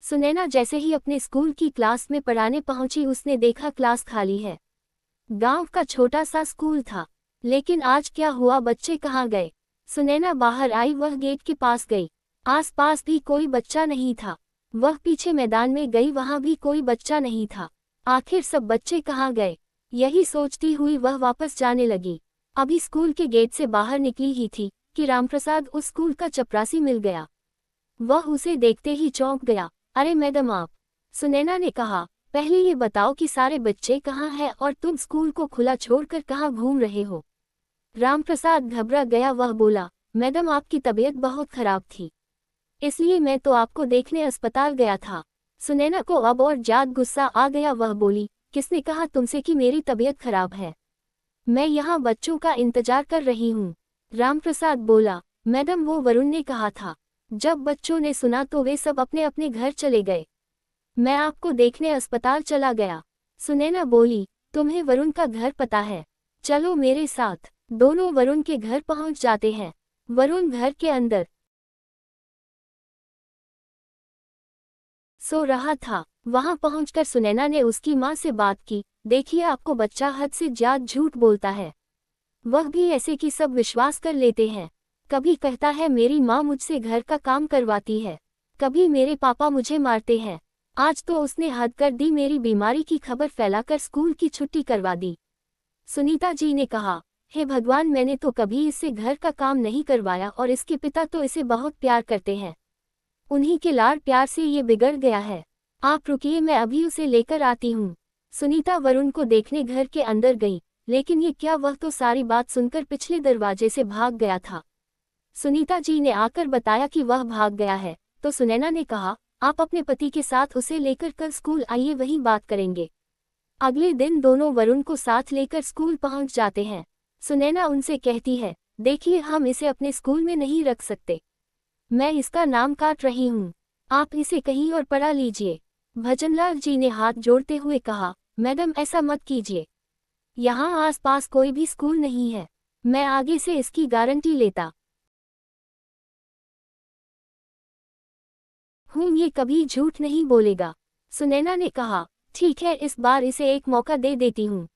सुनैना जैसे ही अपने स्कूल की क्लास में पढ़ाने पहुंची उसने देखा क्लास खाली है। गांव का छोटा सा स्कूल था, लेकिन आज क्या हुआ, बच्चे कहाँ गए? सुनैना बाहर आई, वह गेट के पास गई। आसपास भी कोई बच्चा नहीं था। वह पीछे मैदान में गई, वहां भी कोई बच्चा नहीं था। आखिर सब बच्चे कहाँ गए? यही सोचती हुई वह वापस जाने लगी। अभी स्कूल के गेट से बाहर निकली ही थी कि रामप्रसाद उस स्कूल का चपरासी मिल गया। वह उसे देखते ही चौंक गया। अरे मैडम आप! सुनैना ने कहा, पहले ये बताओ कि सारे बच्चे कहाँ हैं और तुम स्कूल को खुला छोड़कर कहाँ घूम रहे हो? रामप्रसाद घबरा गया। वह बोला, मैडम आपकी तबीयत बहुत खराब थी, इसलिए मैं तो आपको देखने अस्पताल गया था। सुनैना को अब और ज्यादा गुस्सा आ गया। वह बोली, किसने कहा तुमसे कि मेरी तबीयत खराब है? मैं यहाँ बच्चों का इंतजार कर रही हूँ। रामप्रसाद बोला, मैडम वो वरुण ने कहा था। जब बच्चों ने सुना तो वे सब अपने अपने घर चले गए। मैं आपको देखने अस्पताल चला गया। सुनैना बोली, तुम्हें वरुण का घर पता है? चलो मेरे साथ। दोनों वरुण के घर पहुंच जाते हैं। वरुण घर के अंदर सो रहा था। वहां पहुंचकर सुनैना ने उसकी मां से बात की। देखिए आपको बच्चा हद से ज्यादा झूठ बोलता है। वह भी ऐसे कि सब विश्वास कर लेते हैं। कभी कहता है मेरी माँ मुझसे घर का काम करवाती है, कभी मेरे पापा मुझे मारते हैं। आज तो उसने हद कर दी, मेरी बीमारी की खबर फैलाकर स्कूल की छुट्टी करवा दी। सुनीता जी ने कहा, हे भगवान, मैंने तो कभी इससे घर का काम नहीं करवाया और इसके पिता तो इसे बहुत प्यार करते हैं। उन्हीं के लाड़ प्यार से ये बिगड़ गया है। आप रुकिए, मैं अभी उसे लेकर आती हूँ। सुनीता वरुण को देखने घर के अंदर गई, लेकिन ये क्या, वह तो सारी बात सुनकर पिछले दरवाजे से भाग गया था। सुनीता जी ने आकर बताया कि वह भाग गया है, तो सुनैना ने कहा, आप अपने पति के साथ उसे लेकर कल स्कूल आइए, वहीं बात करेंगे। अगले दिन दोनों वरुण को साथ लेकर स्कूल पहुंच जाते हैं। सुनैना उनसे कहती है, देखिए हम इसे अपने स्कूल में नहीं रख सकते। मैं इसका नाम काट रही हूँ, आप इसे कहीं और पढ़ा लीजिए। भजनलाल जी ने हाथ जोड़ते हुए कहा, मैडम ऐसा मत कीजिए। यहाँ आसपास कोई भी स्कूल नहीं है, मैं आगे से इसकी गारंटी लेता हूँ, ये कभी झूठ नहीं बोलेगा। सुनैना ने कहा, ठीक है, इस बार इसे एक मौका दे देती हूँ,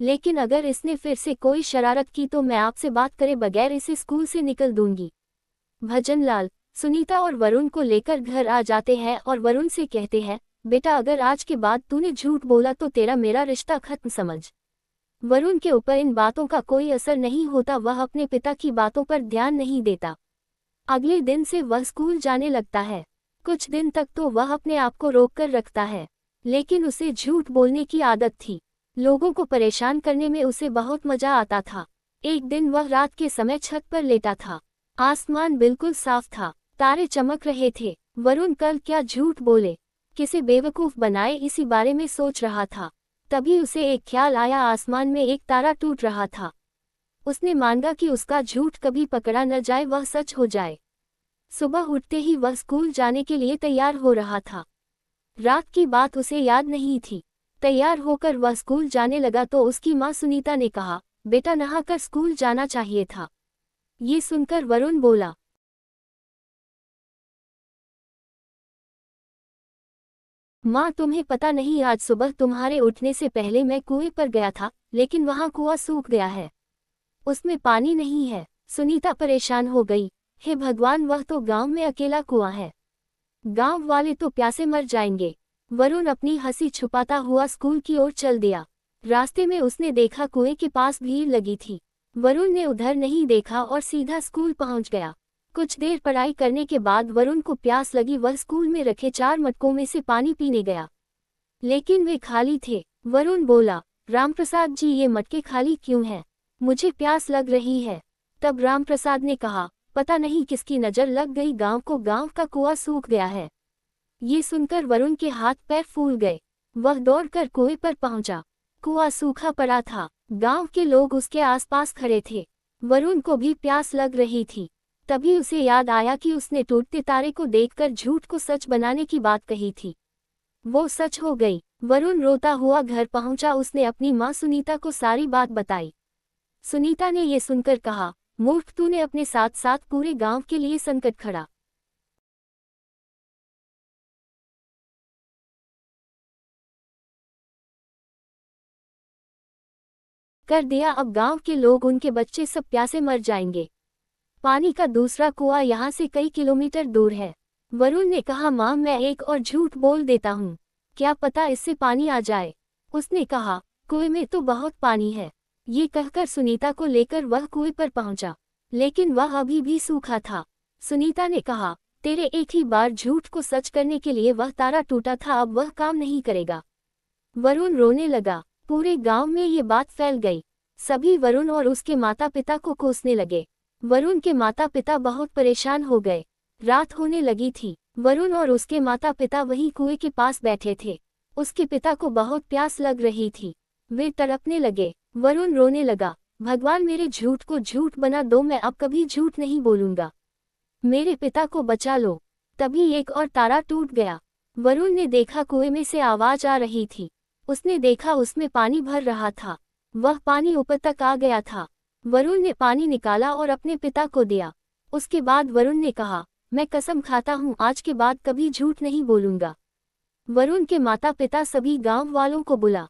लेकिन अगर इसने फिर से कोई शरारत की तो मैं आपसे बात करे बगैर इसे स्कूल से निकल दूंगी। भजनलाल सुनीता और वरुण को लेकर घर आ जाते हैं और वरुण से कहते हैं, बेटा अगर आज के बाद तूने झूठ बोला तो तेरा मेरा रिश्ता खत्म समझ। वरुण के ऊपर इन बातों का कोई असर नहीं होता, वह अपने पिता की बातों पर ध्यान नहीं देता। अगले दिन से वह स्कूल जाने लगता है। कुछ दिन तक तो वह अपने आप को रोक कर रखता है, लेकिन उसे झूठ बोलने की आदत थी। लोगों को परेशान करने में उसे बहुत मजा आता था। एक दिन वह रात के समय छत पर लेटा था। आसमान बिल्कुल साफ था, तारे चमक रहे थे। वरुण कल क्या झूठ बोले, किसे बेवकूफ बनाए, इसी बारे में सोच रहा था। तभी उसे एक ख्याल आया, आसमान में एक तारा टूट रहा था। उसने मांगा कि उसका झूठ कभी पकड़ा न जाए, वह सच हो जाए। सुबह उठते ही वह स्कूल जाने के लिए तैयार हो रहा था। रात की बात उसे याद नहीं थी। तैयार होकर वह स्कूल जाने लगा तो उसकी माँ सुनीता ने कहा, बेटा नहाकर स्कूल जाना चाहिए था। ये सुनकर वरुण बोला, माँ तुम्हें पता नहीं, आज सुबह तुम्हारे उठने से पहले मैं कुएं पर गया था, लेकिन वहाँ कुआं सूख गया है, उसमें पानी नहीं है। सुनीता परेशान हो गई, हे भगवान, वह तो गांव में अकेला कुआं है, गांव वाले तो प्यासे मर जाएंगे। वरुण अपनी हंसी छुपाता हुआ स्कूल की ओर चल दिया। रास्ते में उसने देखा कुएं के पास भीड़ लगी थी। वरुण ने उधर नहीं देखा और सीधा स्कूल पहुंच गया। कुछ देर पढ़ाई करने के बाद वरुण को प्यास लगी, वह स्कूल में रखे 4 मटकों में से पानी पीने गया, लेकिन वे खाली थे। वरुण बोला, रामप्रसाद जी ये मटके खाली क्यों हैं? मुझे प्यास लग रही है। तब रामप्रसाद ने कहा, पता नहीं किसकी नज़र लग गई, गांव का कुआं सूख गया है। ये सुनकर वरुण के हाथ पैर फूल गए। वह दौड़कर कुएं पर पहुंचा। कुआं सूखा पड़ा था, गांव के लोग उसके आसपास खड़े थे। वरुण को भी प्यास लग रही थी। तभी उसे याद आया कि उसने टूटते तारे को देखकर झूठ को सच बनाने की बात कही थी। वो सच हो गई। वरुण रोता हुआ घर पहुंचा, उसने अपनी माँ सुनीता को सारी बात बताई। सुनीता ने ये सुनकर कहा, मूर्ख, तूने अपने साथ साथ पूरे गांव के लिए संकट खड़ा कर दिया, अब गांव के लोग, उनके बच्चे सब प्यासे मर जाएंगे। पानी का दूसरा कुआं यहाँ से कई किलोमीटर दूर है। वरुण ने कहा, माँ मैं एक और झूठ बोल देता हूँ, क्या पता इससे पानी आ जाए। उसने कहा, कुएं में तो बहुत पानी है। ये कहकर सुनीता को लेकर वह कुएं पर पहुंचा, लेकिन वह अभी भी सूखा था। सुनीता ने कहा, तेरे एक ही बार झूठ को सच करने के लिए वह तारा टूटा था, अब वह काम नहीं करेगा। वरुण रोने लगा। पूरे गांव में ये बात फैल गई। सभी वरुण और उसके माता पिता को कोसने लगे। वरुण के माता पिता बहुत परेशान हो गए। रात होने लगी थी। वरुण और उसके माता पिता वहीं कुएं के पास बैठे थे। उसके पिता को बहुत प्यास लग रही थी। वे तड़पने लगे। वरुण रोने लगा, भगवान मेरे झूठ को झूठ बना दो, मैं अब कभी झूठ नहीं बोलूंगा, मेरे पिता को बचा लो। तभी एक और तारा टूट गया। वरुण ने देखा कुएं में से आवाज आ रही थी। उसने देखा उसमें पानी भर रहा था। वह पानी ऊपर तक आ गया था। वरुण ने पानी निकाला और अपने पिता को दिया। उसके बाद वरुण ने कहा, मैं कसम खाता हूँ आज के बाद कभी झूठ नहीं बोलूंगा। वरुण के माता पिता सभी गांव वालों को बुला